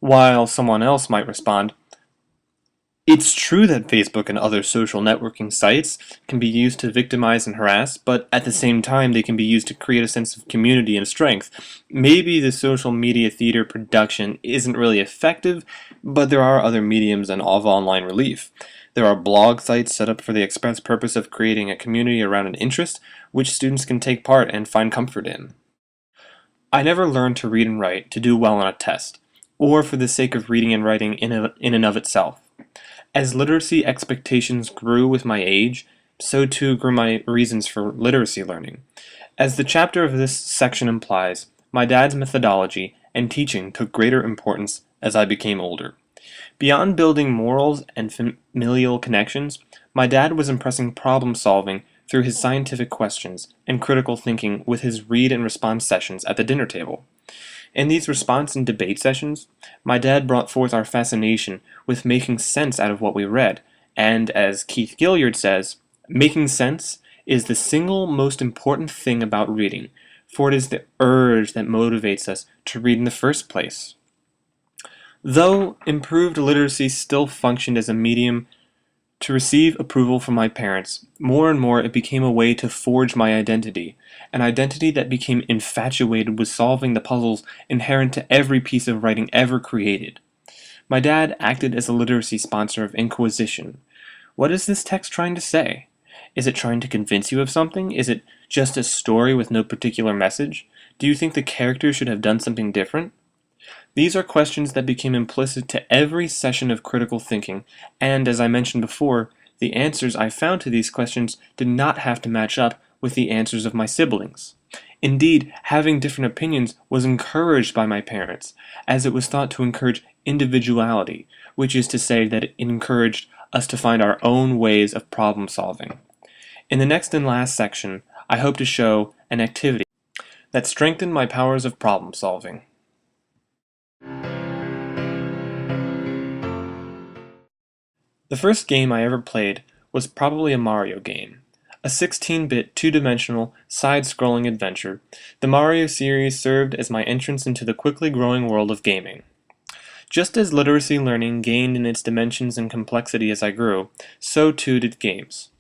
While someone else might respond, it's true that Facebook and other social networking sites can be used to victimize and harass, but at the same time they can be used to create a sense of community and strength. Maybe the social media theater production isn't really effective, but there are other mediums of online relief. There are blog sites set up for the express purpose of creating a community around an interest, which students can take part and find comfort in. I never learned to read and write to do well on a test, or for the sake of reading and writing in and of itself. As literacy expectations grew with my age, so too grew my reasons for literacy learning. As the chapter of this section implies, my dad's methodology and teaching took greater importance as I became older. Beyond building morals and familial connections, my dad was impressing problem solving through his scientific questions and critical thinking with his read and response sessions at the dinner table. In these response and debate sessions, my dad brought forth our fascination with making sense out of what we read, and as Keith Gilliard says, making sense is the single most important thing about reading, for it is the urge that motivates us to read in the first place. Though improved literacy still functioned as a medium to receive approval from my parents, more and more it became a way to forge my identity, an identity that became infatuated with solving the puzzles inherent to every piece of writing ever created. My dad acted as a literacy sponsor of Inquisition. What is this text trying to say? Is it trying to convince you of something? Is it just a story with no particular message? Do you think the characters should have done something different? These are questions that became implicit to every session of critical thinking, and as I mentioned before, the answers I found to these questions did not have to match up with the answers of my siblings. Indeed, having different opinions was encouraged by my parents, as it was thought to encourage individuality, which is to say that it encouraged us to find our own ways of problem solving. In the next and last section, I hope to show an activity that strengthened my powers of problem solving. The first game I ever played was probably a Mario game. A 16-bit, two-dimensional, side-scrolling adventure, the Mario series served as my entrance into the quickly growing world of gaming. Just as literacy learning gained in its dimensions and complexity as I grew, so too did games.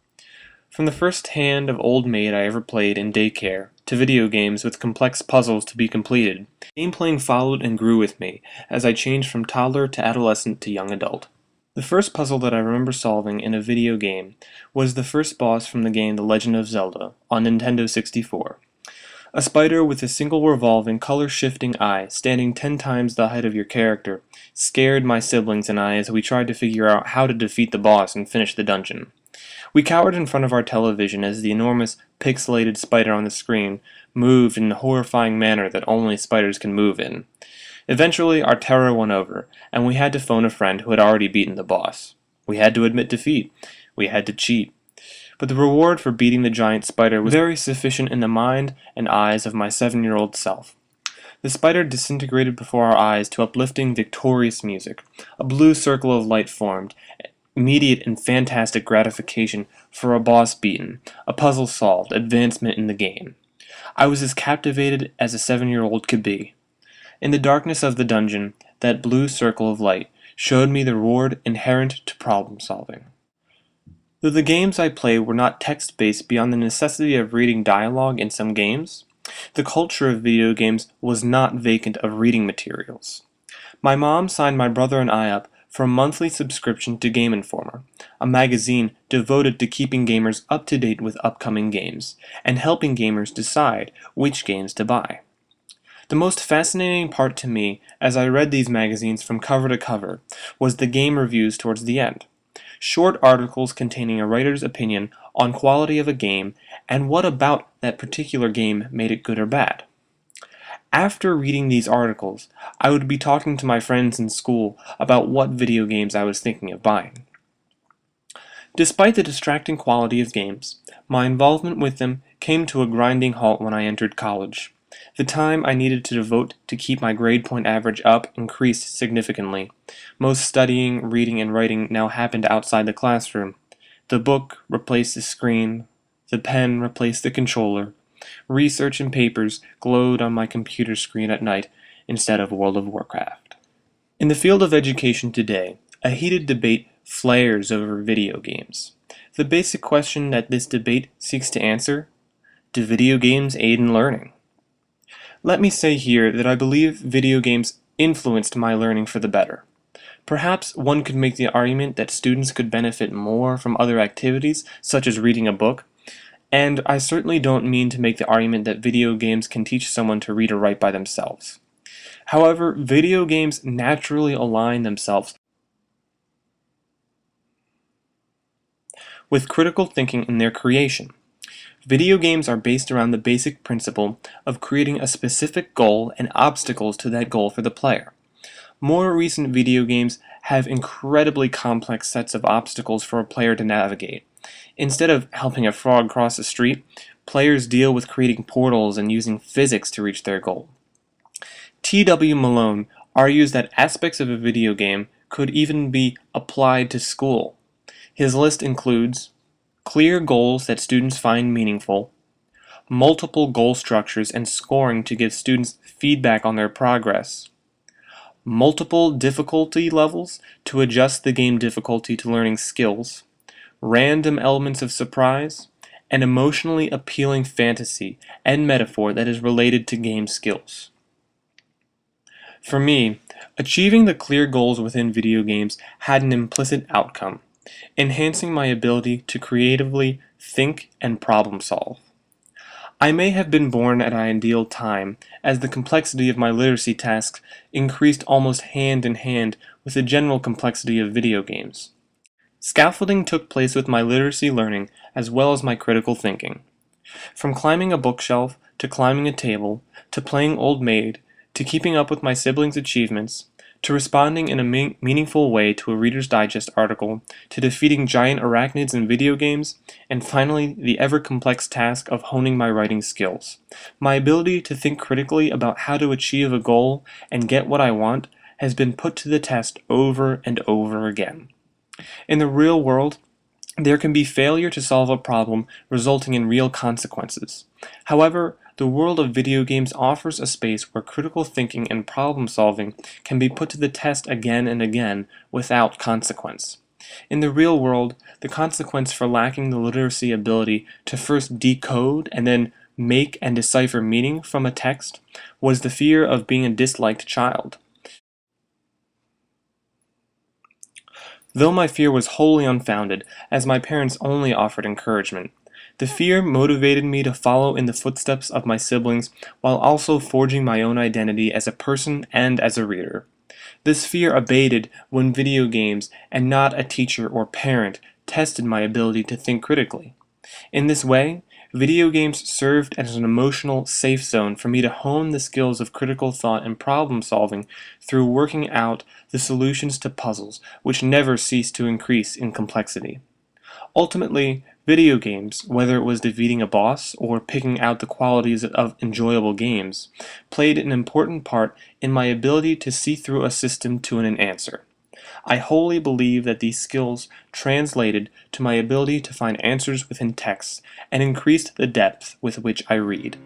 From the first hand of Old Maid I ever played in daycare, to video games with complex puzzles to be completed, game playing followed and grew with me as I changed from toddler to adolescent to young adult. The first puzzle that I remember solving in a video game was the first boss from the game The Legend of Zelda on Nintendo 64. A spider with a single revolving, color-shifting eye standing 10 times the height of your character scared my siblings and I as we tried to figure out how to defeat the boss and finish the dungeon. We cowered in front of our television as the enormous, pixelated spider on the screen moved in the horrifying manner that only spiders can move in. Eventually, our terror won over, and we had to phone a friend who had already beaten the boss. We had to admit defeat. We had to cheat. But the reward for beating the giant spider was very sufficient in the mind and eyes of my 7-year-old self. The spider disintegrated before our eyes to uplifting, victorious music. A blue circle of light formed, immediate and fantastic gratification for a boss beaten, a puzzle solved, advancement in the game. I was as captivated as a 7-year-old could be. In the darkness of the dungeon, that blue circle of light showed me the reward inherent to problem solving. Though the games I played were not text-based beyond the necessity of reading dialogue in some games, the culture of video games was not vacant of reading materials. My mom signed my brother and I up for a monthly subscription to Game Informer, a magazine devoted to keeping gamers up to date with upcoming games, and helping gamers decide which games to buy. The most fascinating part to me, as I read these magazines from cover to cover, was the game reviews towards the end. Short articles containing a writer's opinion on quality of a game and what about that particular game made it good or bad. After reading these articles, I would be talking to my friends in school about what video games I was thinking of buying. Despite the distracting quality of games, my involvement with them came to a grinding halt when I entered college. The time I needed to devote to keep my grade point average up increased significantly. Most studying, reading, and writing now happened outside the classroom. The book replaced the screen. The pen replaced the controller. Research and papers glowed on my computer screen at night instead of World of Warcraft. In the field of education today, a heated debate flares over video games. The basic question that this debate seeks to answer: do video games aid in learning? Let me say here that I believe video games influenced my learning for the better. Perhaps one could make the argument that students could benefit more from other activities, such as reading a book, and I certainly don't mean to make the argument that video games can teach someone to read or write by themselves. However, video games naturally align themselves with critical thinking in their creation. Video games are based around the basic principle of creating a specific goal and obstacles to that goal for the player. More recent video games have incredibly complex sets of obstacles for a player to navigate. Instead of helping a frog cross the street, players deal with creating portals and using physics to reach their goal. T.W. Malone argues that aspects of a video game could even be applied to school. His list includes clear goals that students find meaningful, multiple goal structures and scoring to give students feedback on their progress, multiple difficulty levels to adjust the game difficulty to learning skills, random elements of surprise, and emotionally appealing fantasy and metaphor that is related to game skills. For me, achieving the clear goals within video games had an implicit outcome: enhancing my ability to creatively think and problem solve. I may have been born at an ideal time, as the complexity of my literacy tasks increased almost hand in hand with the general complexity of video games. Scaffolding took place with my literacy learning as well as my critical thinking. From climbing a bookshelf, to climbing a table, to playing Old Maid, to keeping up with my siblings' achievements, to responding in a meaningful way to a Reader's Digest article, to defeating giant arachnids in video games, and finally the ever-complex task of honing my writing skills. My ability to think critically about how to achieve a goal and get what I want has been put to the test over and over again. In the real world, there can be failure to solve a problem resulting in real consequences. However, the world of video games offers a space where critical thinking and problem solving can be put to the test again and again without consequence. In the real world, the consequence for lacking the literacy ability to first decode and then make and decipher meaning from a text was the fear of being a disliked child. Though my fear was wholly unfounded, as my parents only offered encouragement, the fear motivated me to follow in the footsteps of my siblings while also forging my own identity as a person and as a reader. This fear abated when video games, and not a teacher or parent, tested my ability to think critically. In this way, video games served as an emotional safe zone for me to hone the skills of critical thought and problem solving through working out the solutions to puzzles which never cease to increase in complexity. Ultimately, video games, whether it was defeating a boss or picking out the qualities of enjoyable games, played an important part in my ability to see through a system to an answer. I wholly believe that these skills translated to my ability to find answers within texts and increased the depth with which I read.